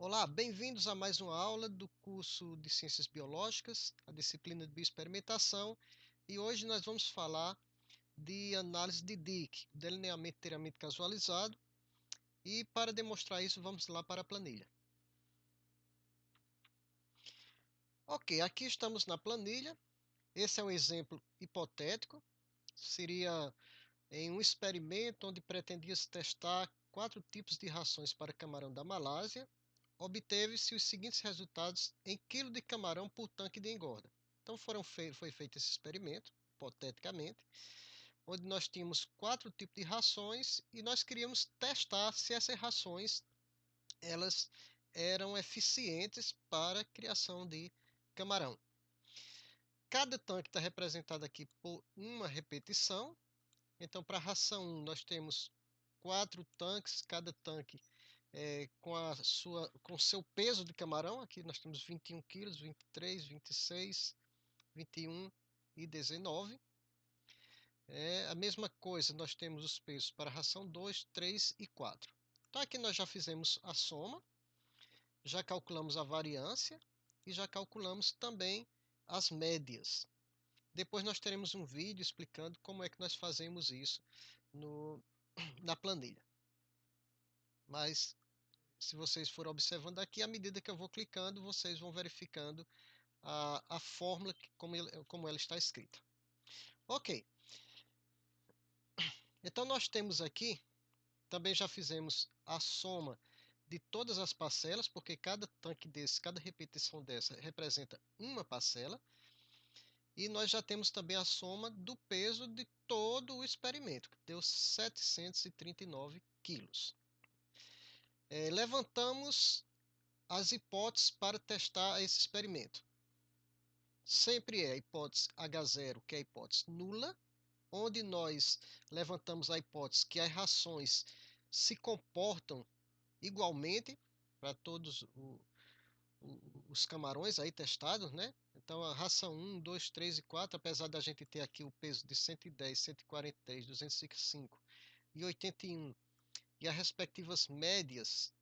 Olá, bem-vindos a mais uma aula do curso de Ciências Biológicas, a disciplina de Bioexperimentação, e hoje nós vamos falar de análise de Dick, delineamento inteiramente casualizado, e para demonstrar isso vamos lá para a planilha. Ok, aqui estamos na planilha, esse é um exemplo hipotético, seria em um experimento onde pretendia-se testar 4 tipos de rações para camarão da Malásia. Obteve-se os seguintes resultados em quilo de camarão por tanque de engorda. Então foi feito esse experimento, hipoteticamente, onde nós tínhamos 4 tipos de rações e nós queríamos testar se essas rações elas eram eficientes para a criação de camarão. Cada tanque está representado aqui por uma repetição. Então, para a ração 1, nós temos 4 tanques, cada tanque com seu peso de camarão. Aqui nós temos 21 quilos, 23, 26, 21 e 19. A mesma coisa, nós temos os pesos para a ração 2, 3 e 4. Então aqui nós já fizemos a soma, já calculamos a variância e já calculamos também as médias. Depois nós teremos um vídeo explicando como é que nós fazemos isso na planilha. Mas se vocês forem observando aqui, à medida que eu vou clicando, vocês vão verificando a fórmula como ela está escrita. Ok, então nós temos aqui, também já fizemos a soma de todas as parcelas, porque cada tanque desse, cada repetição dessa representa uma parcela. E nós já temos também a soma do peso de todo o experimento, que deu 739 quilos. Levantamos as hipóteses para testar esse experimento. Sempre é a hipótese H0, que é a hipótese nula, onde nós levantamos a hipótese que as rações se comportam igualmente para todos os camarões aí testados, né? Então a ração 1, 2, 3 e 4, apesar da gente ter aqui o peso de 110, 143, 205 e 81, e as respectivas médias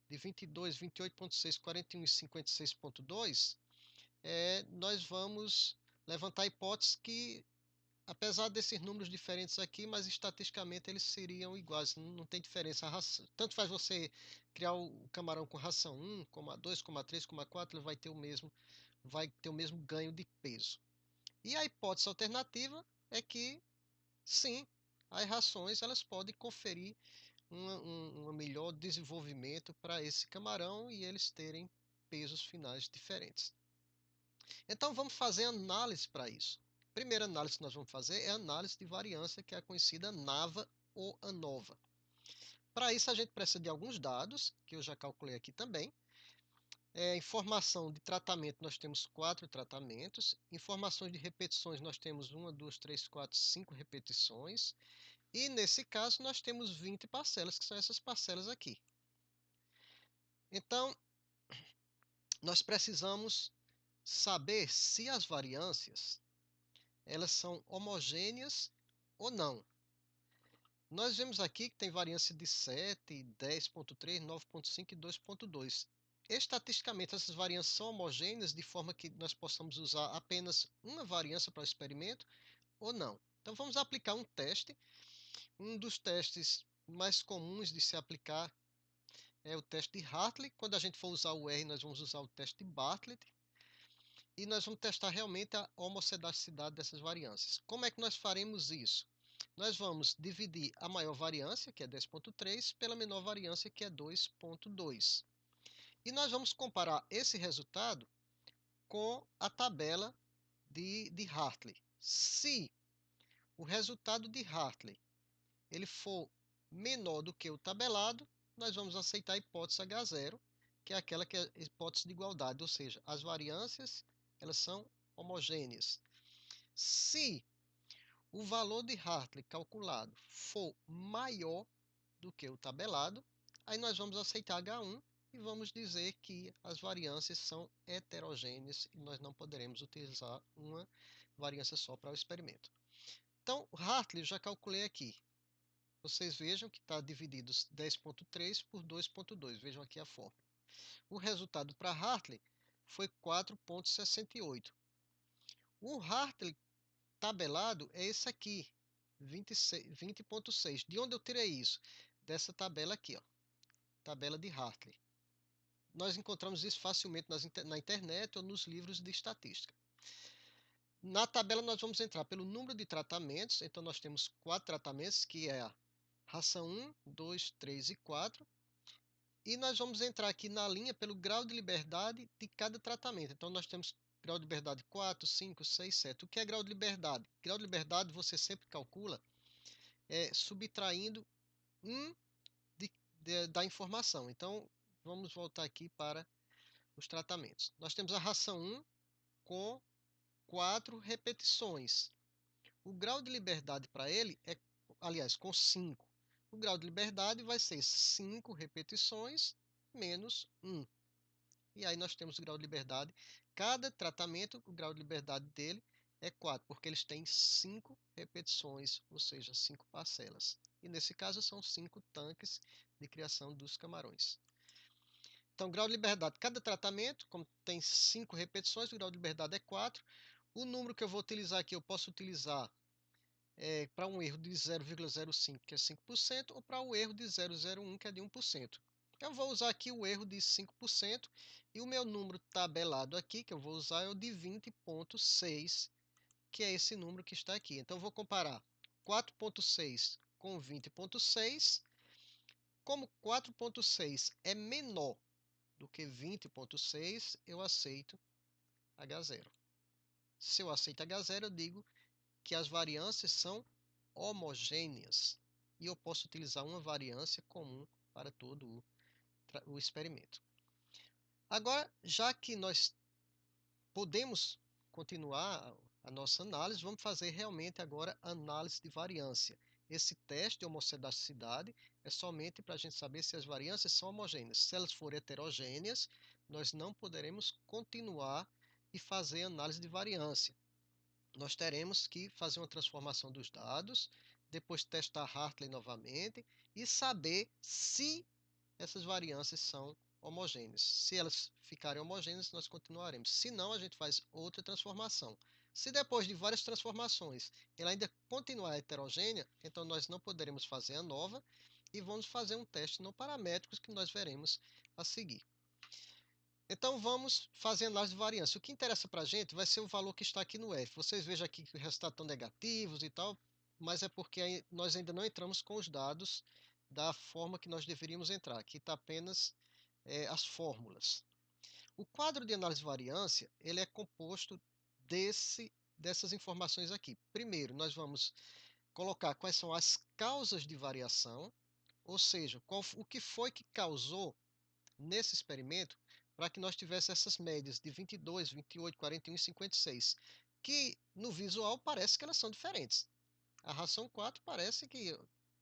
de 22, 28,6, 41 e 56,2, nós vamos levantar a hipótese que, apesar desses números diferentes aqui, mas estatisticamente eles seriam iguais, não tem diferença. Tanto faz você criar o camarão com ração 1, como a 2, como a 3, como a 4, ele vai ter o mesmo ganho de peso. E a hipótese alternativa é que, sim, as rações elas podem conferir um melhor desenvolvimento para esse camarão e eles terem pesos finais diferentes. Então vamos fazer análise para isso. A primeira análise que nós vamos fazer é a análise de variância, que é a conhecida NAVA ou ANOVA. Para isso a gente precisa de alguns dados, que eu já calculei aqui também. Informação de tratamento, nós temos 4 tratamentos. Informações de repetições, nós temos 1, 2, 3, 4, 5 repetições. E nesse caso nós temos 20 parcelas, que são essas parcelas aqui. Então, nós precisamos saber se as variâncias elas são homogêneas ou não. Nós vemos aqui que tem variância de 7, 10,3, 9,5 e 2,2. Estatisticamente, essas variâncias são homogêneas de forma que nós possamos usar apenas uma variância para o experimento ou não. Então, vamos aplicar um teste. Um dos testes mais comuns de se aplicar é o teste de Hartley. Quando a gente for usar o R, nós vamos usar o teste de Bartlett. E nós vamos testar realmente a homocedaticidade dessas variâncias. Como é que nós faremos isso? Nós vamos dividir a maior variância, que é 10,3, pela menor variância, que é 2,2. E nós vamos comparar esse resultado com a tabela de Hartley. Se o resultado de Hartley ele for menor do que o tabelado, nós vamos aceitar a hipótese H0, que é aquela que é a hipótese de igualdade, ou seja, as variâncias elas são homogêneas. Se o valor de Hartley calculado for maior do que o tabelado, aí nós vamos aceitar H1 e vamos dizer que as variâncias são heterogêneas e nós não poderemos utilizar uma variância só para o experimento. Então, Hartley eu já calculei aqui. Vocês vejam que está dividido 10,3 por 2,2. Vejam aqui a fórmula. O resultado para Hartley foi 4,68. O Hartley tabelado é esse aqui, 20,6. De onde eu tirei isso? Dessa tabela aqui, ó, tabela de Hartley. Nós encontramos isso facilmente na internet ou nos livros de estatística. Na tabela nós vamos entrar pelo número de tratamentos, então nós temos 4 tratamentos, que é a ração 1, 2, 3 e 4. E nós vamos entrar aqui na linha pelo grau de liberdade de cada tratamento. Então nós temos grau de liberdade 4, 5, 6, 7. O que é grau de liberdade? Grau de liberdade você sempre calcula subtraindo um da informação. Então vamos voltar aqui para os tratamentos. Nós temos a ração 1 com 4 repetições. O grau de liberdade para ele é, aliás, com 5. O grau de liberdade vai ser 5 repetições menos 1. E aí nós temos o grau de liberdade. Cada tratamento, o grau de liberdade dele é 4, porque eles têm 5 repetições, ou seja, 5 parcelas. E nesse caso são 5 tanques de criação dos camarões. Então, grau de liberdade, cada tratamento, como tem 5 repetições, o grau de liberdade é 4. O número que eu vou utilizar aqui, eu posso utilizar para um erro de 0,05, que é 5%, ou para um erro de 0,01, que é de 1%. Eu vou usar aqui o erro de 5%, e o meu número tabelado aqui, que eu vou usar, é o de 20,6, que é esse número que está aqui. Então, eu vou comparar 4,6 com 20,6. Como 4,6 é menor do que 20,6, eu aceito H0. Se eu aceito H0, eu digo que as variâncias são homogêneas e eu posso utilizar uma variância comum para todo o experimento. Agora, já que nós podemos continuar a nossa análise, vamos fazer realmente agora análise de variância. Esse teste de homocedaticidade é somente para a gente saber se as variâncias são homogêneas. Se elas forem heterogêneas, nós não poderemos continuar e fazer análise de variância. Nós teremos que fazer uma transformação dos dados, depois testar Hartley novamente e saber se essas variâncias são homogêneas. Se elas ficarem homogêneas, nós continuaremos. Se não, a gente faz outra transformação. Se depois de várias transformações ela ainda continuar heterogênea, então nós não poderemos fazer a nova e vamos fazer um teste não paramétricos que nós veremos a seguir. Então vamos fazer análise de variância. O que interessa para a gente vai ser o valor que está aqui no F. Vocês vejam aqui que os resultados estão negativos e tal, mas é porque nós ainda não entramos com os dados da forma que nós deveríamos entrar. Aqui está apenas as fórmulas. O quadro de análise de variância ele é composto dessas informações aqui. Primeiro, nós vamos colocar quais são as causas de variação, ou seja, o que foi que causou nesse experimento para que nós tivéssemos essas médias de 22, 28, 41 e 56, que no visual parece que elas são diferentes. A ração 4 parece que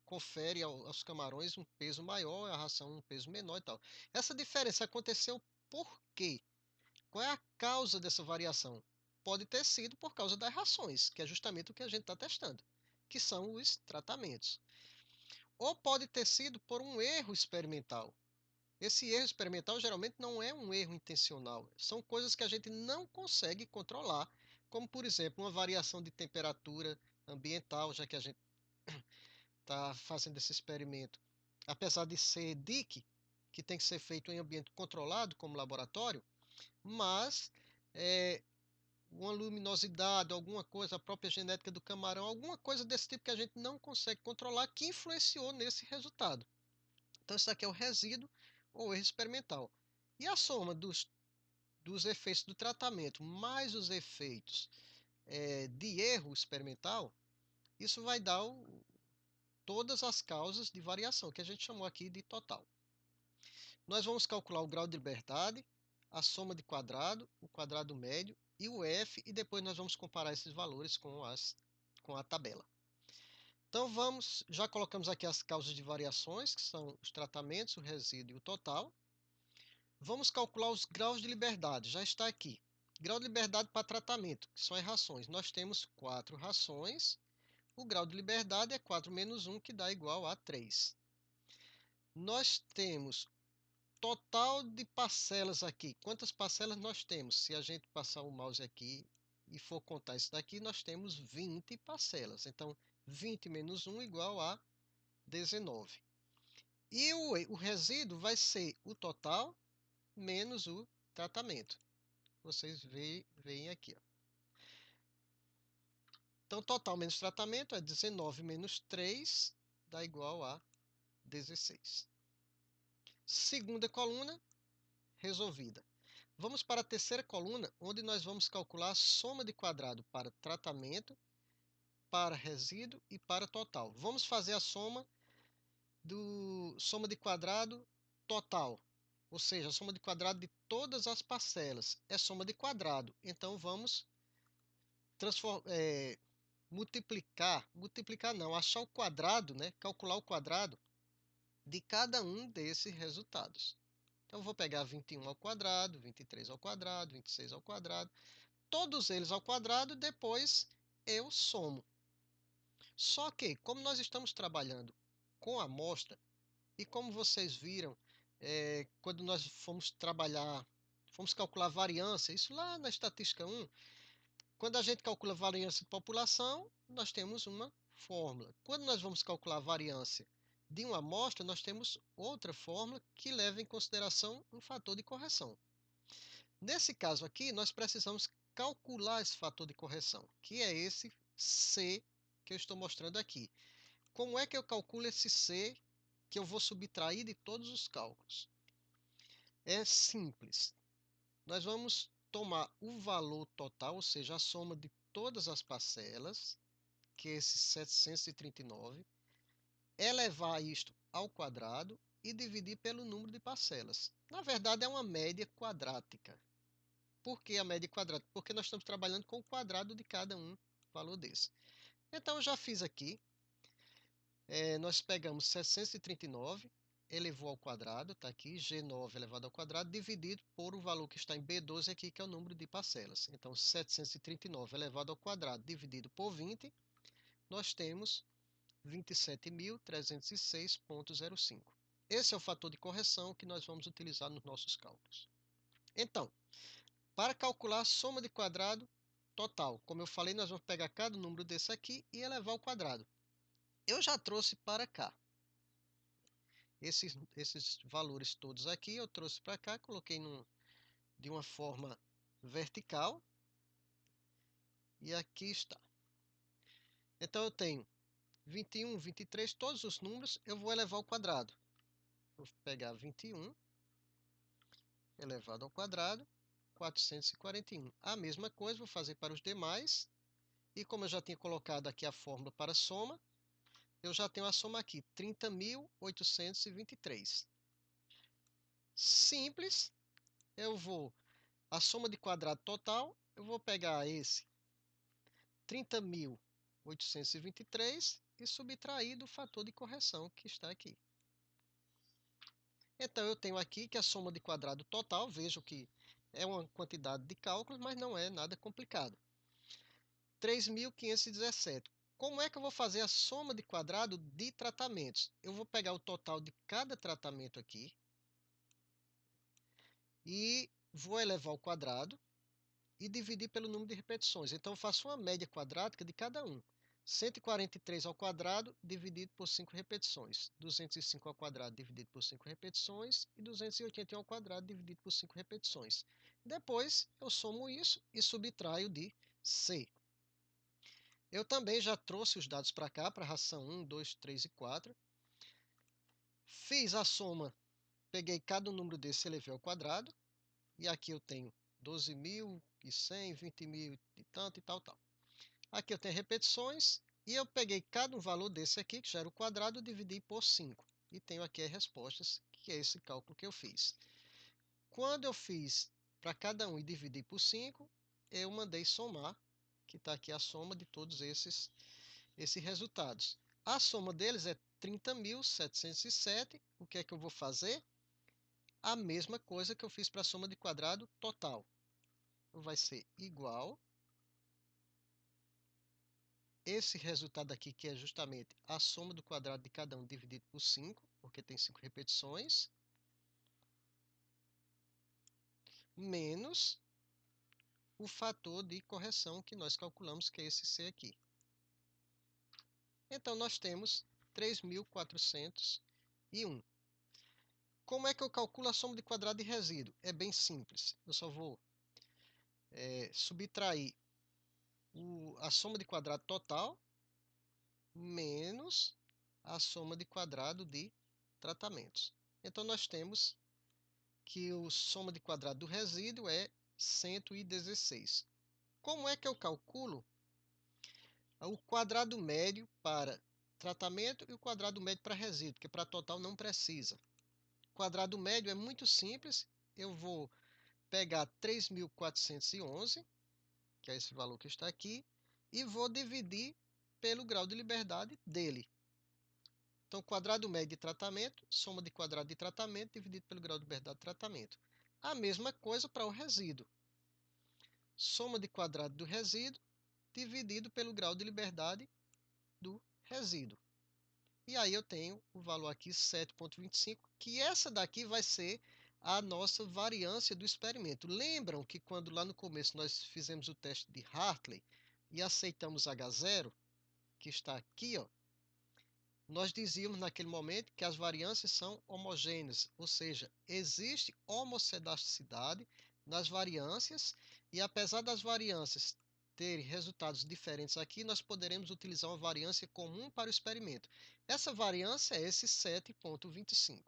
confere aos camarões um peso maior, a ração um peso menor e tal. Essa diferença aconteceu por quê? Qual é a causa dessa variação? Pode ter sido por causa das rações, que é justamente o que a gente está testando, que são os tratamentos. Ou pode ter sido por um erro experimental. Esse erro experimental geralmente não é um erro intencional. São coisas que a gente não consegue controlar, como, por exemplo, uma variação de temperatura ambiental, já que a gente está fazendo esse experimento. Apesar de ser DIC, que tem que ser feito em ambiente controlado, como laboratório, mas uma luminosidade, alguma coisa, a própria genética do camarão, alguma coisa desse tipo que a gente não consegue controlar, que influenciou nesse resultado. Então, isso aqui é o resíduo ou erro experimental. E a soma dos efeitos do tratamento mais os efeitos de erro experimental, isso vai dar todas as causas de variação, que a gente chamou aqui de total. Nós vamos calcular o grau de liberdade, a soma de quadrado, o quadrado médio e o F, e depois nós vamos comparar esses valores com a tabela. Então já colocamos aqui as causas de variações, que são os tratamentos, o resíduo e o total. Vamos calcular os graus de liberdade, já está aqui. Grau de liberdade para tratamento, que são as rações. Nós temos 4 rações, o grau de liberdade é 4 menos 1, que dá igual a 3. Nós temos total de parcelas aqui. Quantas parcelas nós temos? Se a gente passar o mouse aqui e for contar isso daqui, nós temos 20 parcelas. Então, 20 menos 1 igual a 19. E o resíduo vai ser o total menos o tratamento. Vocês veem aqui, ó. Então, total menos tratamento é 19 menos 3, dá igual a 16. Segunda coluna, resolvida. Vamos para a terceira coluna, onde nós vamos calcular a soma de quadrado para tratamento, para resíduo e para total. Vamos fazer a soma de quadrado total, ou seja, a soma de quadrado de todas as parcelas. É soma de quadrado, então vamos multiplicar não, achar o quadrado, né? Calcular o quadrado de cada um desses resultados. Então, eu vou pegar 21 ao quadrado, 23 ao quadrado, 26 ao quadrado, todos eles ao quadrado, depois eu somo. Só que, como nós estamos trabalhando com amostra, e como vocês viram, quando nós fomos calcular variância, isso lá na estatística 1, quando a gente calcula variância de população, nós temos uma fórmula. Quando nós vamos calcular a variância de uma amostra, nós temos outra fórmula que leva em consideração um fator de correção. Nesse caso aqui, nós precisamos calcular esse fator de correção, que é esse C que eu estou mostrando aqui. Como é que eu calculo esse C que eu vou subtrair de todos os cálculos? É simples. Nós vamos tomar o valor total, ou seja, a soma de todas as parcelas, que é esse 739, elevar isto ao quadrado e dividir pelo número de parcelas. Na verdade, é uma média quadrática. Por que a média quadrática? Porque nós estamos trabalhando com o quadrado de cada um valor desse. Então, eu já fiz aqui. Nós pegamos 739, elevou ao quadrado, está aqui, G9 elevado ao quadrado, dividido por o valor que está em B12 aqui, que é o número de parcelas. Então, 739 elevado ao quadrado, dividido por 20, nós temos 27.306,05. Esse é o fator de correção que nós vamos utilizar nos nossos cálculos. Então, para calcular a soma de quadrado total, como eu falei, nós vamos pegar cada número desse aqui e elevar ao quadrado. Eu já trouxe para cá. Esses valores todos aqui eu trouxe para cá, coloquei de uma forma vertical. E aqui está. Então eu tenho 21, 23, todos os números eu vou elevar ao quadrado. Vou pegar 21 elevado ao quadrado, 441. A mesma coisa vou fazer para os demais. E como eu já tinha colocado aqui a fórmula para a soma, eu já tenho a soma aqui, 30.823. Simples, a soma de quadrado total, eu vou pegar esse 30.823 e subtrair do fator de correção que está aqui. Então, eu tenho aqui que a soma de quadrado total, vejo que é uma quantidade de cálculos, mas não é nada complicado. 3.517. Como é que eu vou fazer a soma de quadrado de tratamentos? Eu vou pegar o total de cada tratamento aqui e vou elevar ao quadrado e dividir pelo número de repetições. Então, eu faço uma média quadrática de cada um. 143 ao quadrado dividido por 5 repetições. 205 ao quadrado dividido por 5 repetições. E 281 ao quadrado dividido por 5 repetições. Depois, eu somo isso e subtraio de C. Eu também já trouxe os dados para cá, para a ração 1, 2, 3 e 4. Fiz a soma, peguei cada número desse e elevei ao quadrado. E aqui eu tenho 12.100, 20.000 e tanto e tal, tal. Aqui eu tenho repetições e eu peguei cada um valor desse aqui, que já era o quadrado, dividi por 5. E tenho aqui as respostas, que é esse cálculo que eu fiz. Quando eu fiz para cada um e dividi por 5, eu mandei somar, que está aqui a soma de todos esses resultados. A soma deles é 30.707. O que é que eu vou fazer? A mesma coisa que eu fiz para a soma de quadrado total. Vai ser igual esse resultado aqui, que é justamente a soma do quadrado de cada um dividido por 5, porque tem 5 repetições, menos o fator de correção que nós calculamos, que é esse C aqui. Então, nós temos 3.401. Como é que eu calculo a soma de quadrado e resíduo? É bem simples. Eu só vou subtrair a soma de quadrado total menos a soma de quadrado de tratamentos. Então, nós temos que a soma de quadrado do resíduo é 116. Como é que eu calculo o quadrado médio para tratamento e o quadrado médio para resíduo? Porque para total não precisa. O quadrado médio é muito simples. Eu vou pegar 3.411, que é esse valor que está aqui, e vou dividir pelo grau de liberdade dele. Então, quadrado médio de tratamento, soma de quadrado de tratamento dividido pelo grau de liberdade de tratamento. A mesma coisa para o resíduo. Soma de quadrado do resíduo dividido pelo grau de liberdade do resíduo. E aí eu tenho o valor aqui 7,25, que essa daqui vai ser a nossa variância do experimento. Lembram que quando lá no começo nós fizemos o teste de Hartley e aceitamos H0, que está aqui, ó, nós dizíamos naquele momento que as variâncias são homogêneas, ou seja, existe homocedasticidade nas variâncias e apesar das variâncias terem resultados diferentes aqui, nós poderemos utilizar uma variância comum para o experimento. Essa variância é esse 7,25.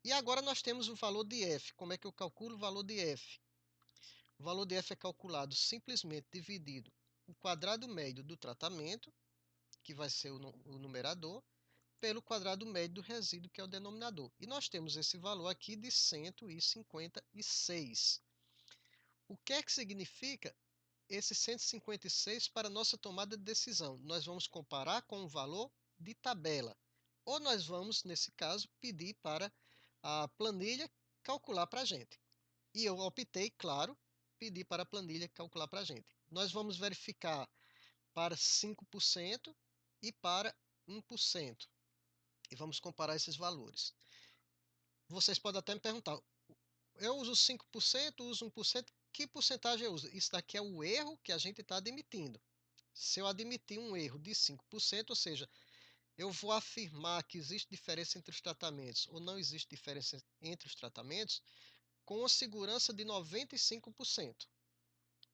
E agora nós temos o valor de f. Como é que eu calculo o valor de f? O valor de f é calculado simplesmente dividindo o quadrado médio do tratamento, que vai ser o numerador, pelo quadrado médio do resíduo, que é o denominador. E nós temos esse valor aqui de 156. O que é que significa esse 156 para a nossa tomada de decisão? Nós vamos comparar com o valor de tabela. Ou nós vamos, nesse caso, pedir para a planilha calcular para a gente. E eu optei, claro, pedir para a planilha calcular para a gente. Nós vamos verificar para 5% e para 1%. E vamos comparar esses valores. Vocês podem até me perguntar, eu uso 5%, uso 1%, que porcentagem eu uso? Isso daqui é o erro que a gente está admitindo. Se eu admitir um erro de 5%, ou seja, eu vou afirmar que existe diferença entre os tratamentos ou não existe diferença entre os tratamentos com a segurança de 95%.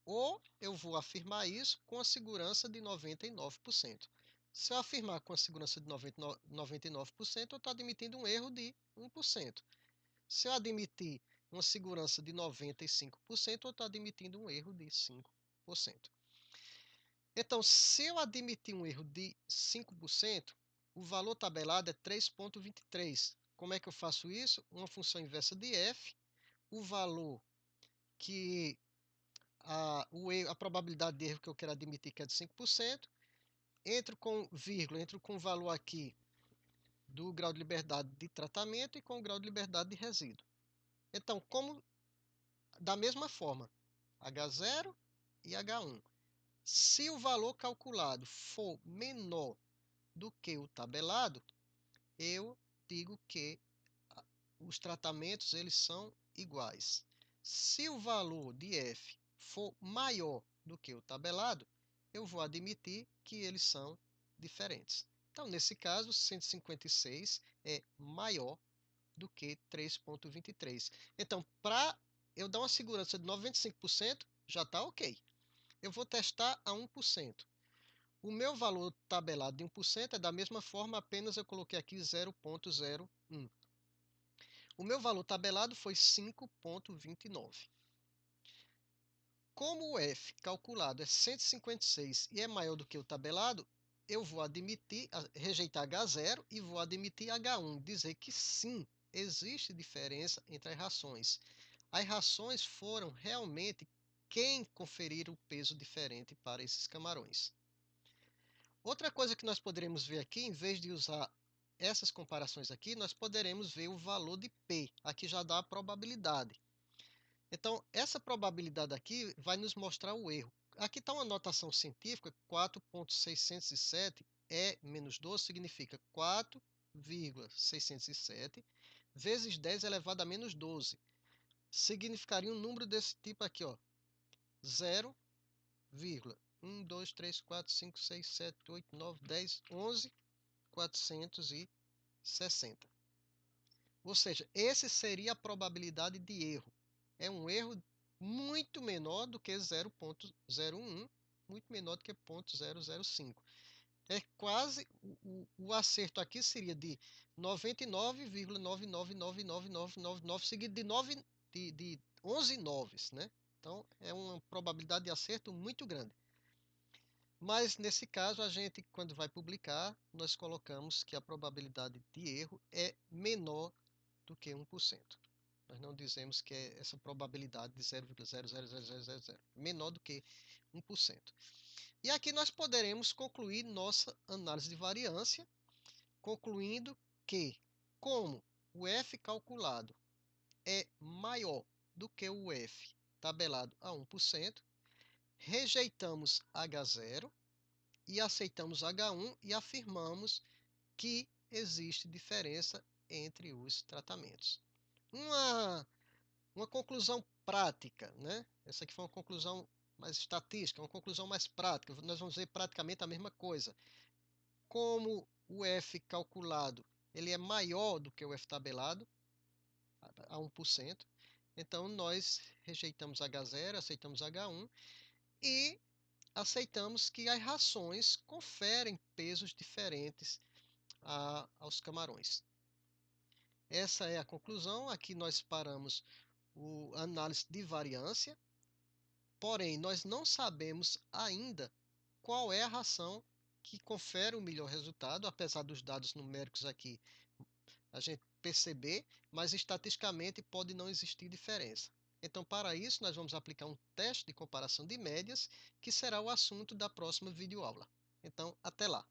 Ou eu vou afirmar isso com a segurança de 99%. Se eu afirmar com a segurança de 99%, eu estou admitindo um erro de 1%. Se eu admitir uma segurança de 95%, eu estou admitindo um erro de 5%. Então, se eu admitir um erro de 5%, o valor tabelado é 3,23. Como é que eu faço isso? Uma função inversa de f, o valor que a probabilidade de erro que eu quero admitir, que é de 5%, entro com vírgula, entro com o valor aqui do grau de liberdade de tratamento e com o grau de liberdade de resíduo. Então, da mesma forma, H0 e H1. Se o valor calculado for menor do que o tabelado, eu digo que os tratamentos eles são iguais. Se o valor de f for maior do que o tabelado, eu vou admitir que eles são diferentes. Então, nesse caso, 156 é maior do que 3,23. Então, para eu dar uma segurança de 95%, já está ok. Eu vou testar a 1%. O meu valor tabelado de 1% é da mesma forma, apenas eu coloquei aqui 0,01. O meu valor tabelado foi 5,29. Como o f calculado é 156 e é maior do que o tabelado, eu vou rejeitar H0 e vou admitir H1, dizer que sim, existe diferença entre as rações. As rações foram realmente quem conferiram o peso diferente para esses camarões. Outra coisa que nós poderemos ver aqui, em vez de usar essas comparações aqui, nós poderemos ver o valor de P. Aqui já dá a probabilidade. Então, essa probabilidade aqui vai nos mostrar o erro. Aqui está uma notação científica, 4,607 menos 12 significa 4,607 vezes 10 elevado a menos 12. significaria um número desse tipo aqui, ó, 0,1, 2, 3, 4, 5, 6, 7, 8, 9, 10, 11, 460. Ou seja, esse seria a probabilidade de erro. É um erro muito menor do que 0,01, muito menor do que 0,005. É quase, o acerto aqui seria de 99,9999999, seguido de, 9, de 11 noves, né? Então, é uma probabilidade de acerto muito grande. Mas, nesse caso, a gente, quando vai publicar, nós colocamos que a probabilidade de erro é menor do que 1%. Nós não dizemos que é essa probabilidade de 0,00000, menor do que 1%. E aqui nós poderemos concluir nossa análise de variância, concluindo que, como o f calculado é maior do que o f tabelado a 1%, rejeitamos H0 e aceitamos H1 e afirmamos que existe diferença entre os tratamentos. Uma conclusão prática, né? Essa aqui foi uma conclusão mais estatística, uma conclusão mais prática. Nós vamos ver praticamente a mesma coisa. Como o F calculado ele é maior do que o F tabelado, a 1%, então nós rejeitamos H0, aceitamos H1 e aceitamos que as rações conferem pesos diferentes aos camarões. Essa é a conclusão. Aqui nós paramos a análise de variância, porém nós não sabemos ainda qual é a ração que confere o melhor resultado, apesar dos dados numéricos aqui a gente perceber, mas estatisticamente pode não existir diferença. Então, para isso, nós vamos aplicar um teste de comparação de médias, que será o assunto da próxima videoaula. Então, até lá!